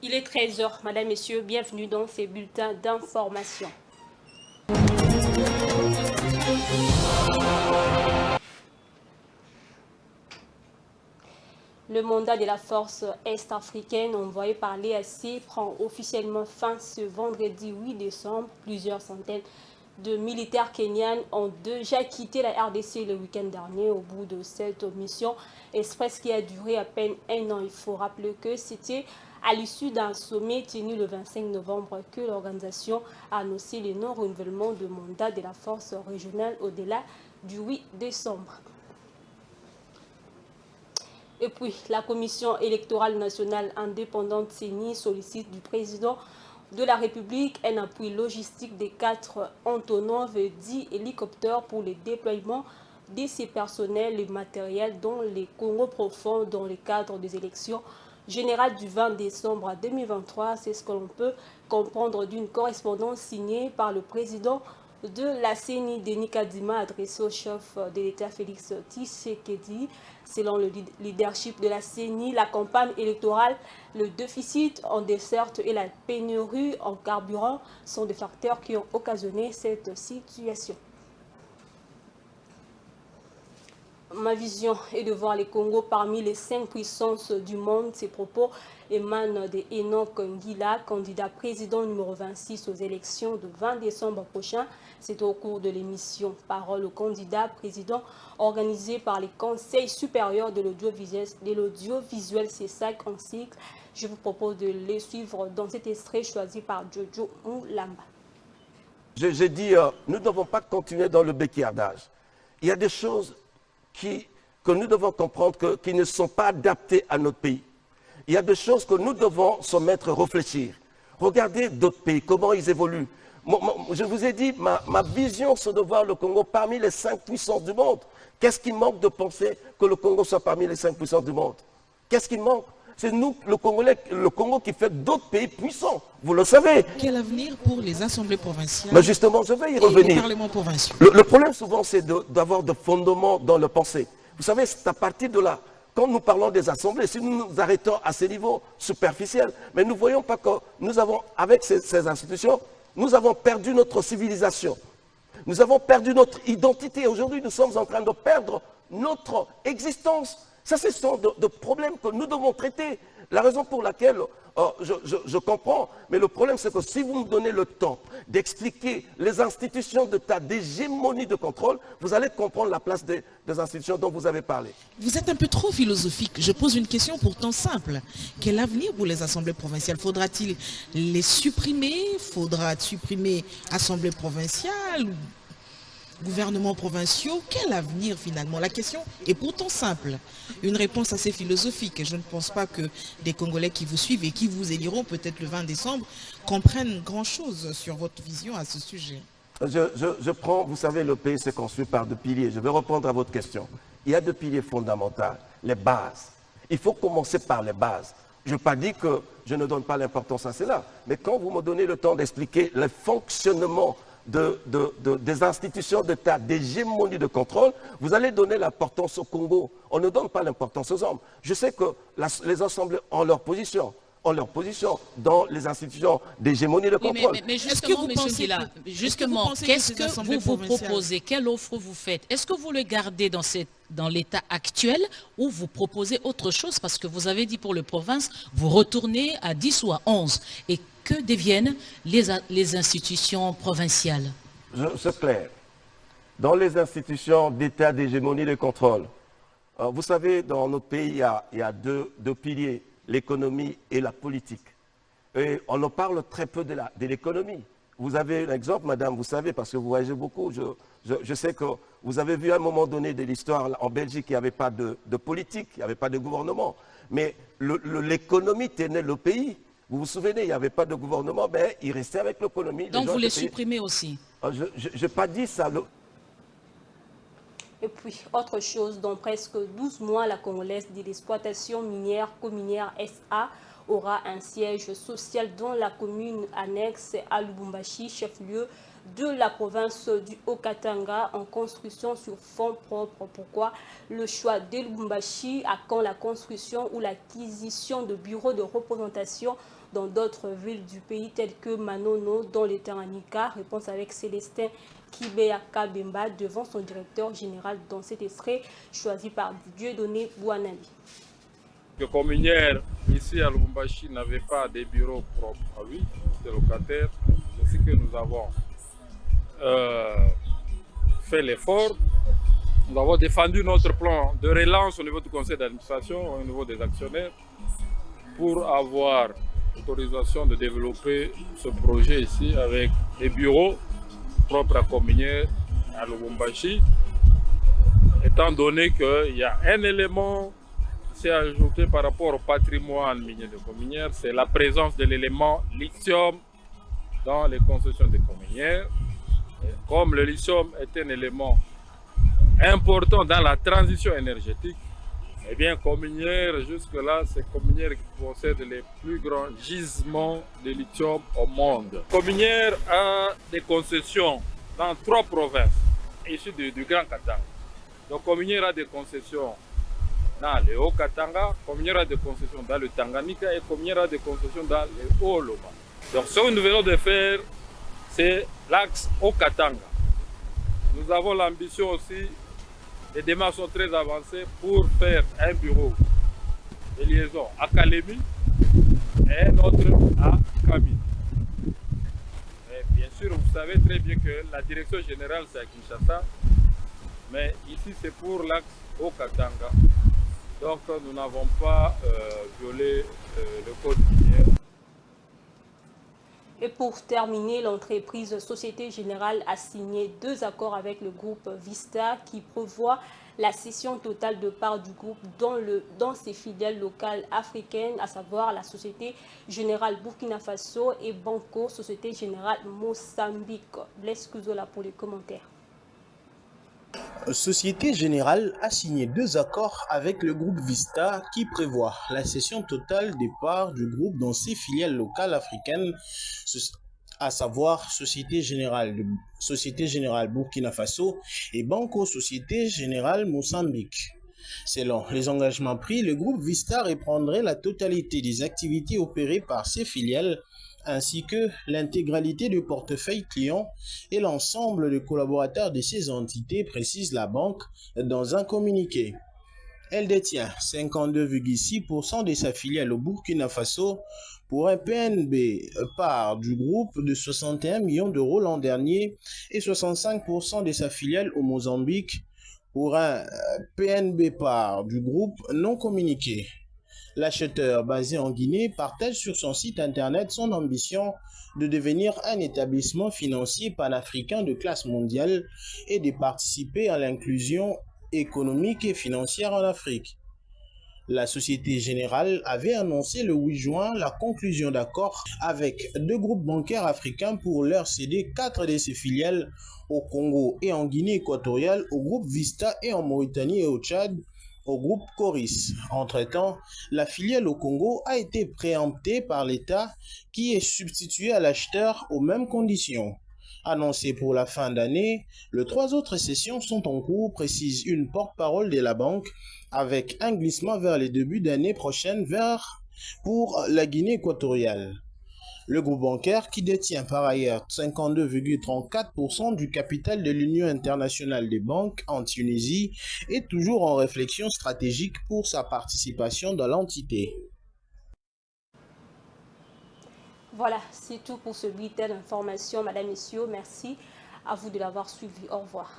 Il est 13 heures, Madame, Messieurs, bienvenue dans ces bulletins d'information. Le mandat de la force est-africaine envoyée par l'EAC prend officiellement fin ce vendredi 8 décembre. Plusieurs centaines de militaires kenyans ont déjà quitté la RDC le week-end dernier au bout de cette mission express qui a duré à peine un an. Il faut rappeler que c'était à l'issue d'un sommet tenu le 25 novembre que l'organisation a annoncé le non-renouvellement de mandat de la force régionale au-delà du 8 décembre. Et puis, la Commission électorale nationale indépendante CENI sollicite du président de la République un appui logistique des 4 Antonov 10 hélicoptères pour le déploiement de ces personnels et matériels dans les Congo profonds dans le cadre des élections générales du 20 décembre 2023. C'est ce que l'on peut comprendre d'une correspondance signée par le président de la CENI, Denis Kadima, adressée au chef de l'État Félix Tshisekedi. Selon le leadership de la CENI, la campagne électorale, le déficit en desserte et la pénurie en carburant sont des facteurs qui ont occasionné cette situation. Ma vision est de voir les Congo parmi les 5 puissances du monde. Ces propos émanent de Enoch Ngila, candidat président numéro 26 aux élections de 20 décembre prochain. C'est au cours de l'émission Parole au candidat président organisée par les conseils supérieurs de l'audiovisuel CESAC en cycle. Je vous propose de les suivre dans cet extrait choisi par Jojo Moulamba. J'ai dit, nous ne devons pas continuer dans le béquillardage. Il y a des choses que nous devons comprendre qui ne sont pas adaptées à notre pays. Il y a des choses que nous devons se mettre à réfléchir. Regardez d'autres pays, comment ils évoluent. Je vous ai dit, ma vision, c'est de voir le Congo parmi les 5 puissances du monde. Qu'est-ce qui manque de penser que le Congo soit parmi les 5 puissances du monde? Qu'est-ce qui manque? C'est nous, le Congo qui fait d'autres pays puissants. Vous le savez. Quel avenir pour les assemblées provinciales? Mais justement, je vais y revenir. Les parlements provinciaux. Le problème souvent, c'est d'avoir de fondements dans le pensée. Vous savez, c'est à partir de là, quand nous parlons des assemblées, si nous nous arrêtons à ces niveaux superficiels, mais nous ne voyons pas que nous avons, avec ces institutions, nous avons perdu notre civilisation. Nous avons perdu notre identité. Aujourd'hui, nous sommes en train de perdre notre existence. Ça, ce sont de problèmes que nous devons traiter. La raison pour laquelle je comprends, mais le problème, c'est que si vous me donnez le temps d'expliquer les institutions d'État d'hégémonie de contrôle, vous allez comprendre la place des institutions dont vous avez parlé. Vous êtes un peu trop philosophique. Je pose une question pourtant simple. Quel avenir pour les assemblées provinciales? Faudra-t-il les supprimer? Faudra supprimer assemblées provinciales? Gouvernements provinciaux, quel avenir finalement? La question est pourtant simple. Une réponse assez philosophique. Je ne pense pas que des Congolais qui vous suivent et qui vous éliront peut-être le 20 décembre comprennent grand-chose sur votre vision à ce sujet. Je prends, vous savez, le pays s'est construit par 2 piliers. Je vais répondre à votre question. Il y a 2 piliers fondamentaux, les bases. Il faut commencer par les bases. Je n'ai pas dit que je ne donne pas l'importance à cela, mais quand vous me donnez le temps d'expliquer le fonctionnement des institutions d'État, d'hégémonie de contrôle, vous allez donner l'importance au Congo. On ne donne pas l'importance aux hommes. Je sais que les assemblées ont leur position dans les institutions d'hégémonie de contrôle. Oui, mais justement, M. Gila, qu'est-ce que vous vous proposez? Quelle offre vous faites? Est-ce que vous le gardez dans l'état actuel ou vous proposez autre chose? Parce que vous avez dit pour le province, vous retournez à 10 ou à 11. Et que deviennent les institutions provinciales? C'est clair. Dans les institutions d'État d'hégémonie de contrôle, vous savez, dans notre pays, il y a deux piliers, l'économie et la politique. Et on en parle très peu de l'économie. Vous avez un exemple, madame, vous savez, parce que vous voyagez beaucoup, je sais que vous avez vu à un moment donné de l'histoire en Belgique, il n'y avait pas de politique, il n'y avait pas de gouvernement. Mais l'économie tenait le pays. Vous vous souvenez, il n'y avait pas de gouvernement, mais il restait avec l'économie. Donc vous les supprimez aussi? Je n'ai pas dit ça. Et puis, autre chose, dans presque 12 mois, la Congolaise de l'exploitation minière Cominière SA aura un siège social dans la commune annexe à Lubumbashi, chef-lieu de la province du Haut-Katanga, en construction sur fonds propres. Pourquoi le choix de Lubumbashi? À quand la construction ou l'acquisition de bureaux de représentation dans d'autres villes du pays telles que Manono dans les Tanganyika. Réponse avec Célestin Kibeyaka Bemba devant son directeur général dans cet extrait choisi par Dieudonné Bouanali. Le communière ici à Lubumbashi n'avait pas de bureau propre à lui, des locataires. C'est ce que nous avons fait l'effort. Nous avons défendu notre plan de relance au niveau du conseil d'administration, au niveau des actionnaires, pour avoir l'autorisation de développer ce projet ici avec des bureaux propres à Cominière, à Lubumbashi, étant donné qu'il y a un élément qui s'est ajouté par rapport au patrimoine minier de Cominière, c'est la présence de l'élément lithium dans les concessions de Cominière. Comme le lithium est un élément important dans la transition énergétique, eh bien Cominière, jusque-là, c'est Cominière qui possède les plus grands gisements de lithium au monde. Cominière a des concessions dans 3 provinces issues du Grand Katanga. Donc Cominière a des concessions dans le Haut-Katanga, Cominière a des concessions dans le Tanganyika et Cominière a des concessions dans le Haut-Loma. Donc ce que nous venons de faire, c'est l'axe Haut-Katanga. Nous avons l'ambition aussi, les démarches sont très avancées pour faire un bureau de liaison à Kalemi et un autre à Kamini. Bien sûr, vous savez très bien que la direction générale c'est à Kinshasa, mais ici c'est pour l'axe Haut-Katanga. Donc nous n'avons pas violé le code minier. Et pour terminer, l'entreprise Société Générale a signé 2 accords avec le groupe Vista qui prévoit la cession totale de parts du groupe dans ses filiales locales africaines, à savoir la Société Générale Burkina Faso et Banco Société Générale Mozambique. Blaise Kuzola pour les commentaires. Société Générale a signé 2 accords avec le groupe Vista qui prévoit la cession totale des parts du groupe dans ses filiales locales africaines, à savoir Société Générale Burkina Faso et Banco Société Générale Mozambique. Selon les engagements pris, le groupe Vista reprendrait la totalité des activités opérées par ses filiales ainsi que l'intégralité du portefeuille client et l'ensemble des collaborateurs de ces entités, précise la banque dans un communiqué. Elle détient 52,6% de sa filiale au Burkina Faso pour un PNB part du groupe de 61 millions d'euros l'an dernier et 65% de sa filiale au Mozambique pour un PNB part du groupe non communiqué. L'acheteur basé en Guinée partage sur son site internet son ambition de devenir un établissement financier panafricain de classe mondiale et de participer à l'inclusion économique et financière en Afrique. La Société Générale avait annoncé le 8 juin la conclusion d'accords avec 2 groupes bancaires africains pour leur céder 4 de ses filiales au Congo et en Guinée équatoriale, au groupe Vista et en Mauritanie et au Tchad, au groupe Coris. Entre-temps, la filiale au Congo a été préemptée par l'État qui est substitué à l'acheteur aux mêmes conditions. Annoncées pour la fin d'année, les 3 autres sessions sont en cours, précise une porte-parole de la banque, avec un glissement vers les débuts d'année prochaine pour la Guinée équatoriale. Le groupe bancaire, qui détient par ailleurs 52,34% du capital de l'Union internationale des banques en Tunisie, est toujours en réflexion stratégique pour sa participation dans l'entité. Voilà, c'est tout pour ce bulletin d'information, Madame, Messieurs. Merci à vous de l'avoir suivi. Au revoir.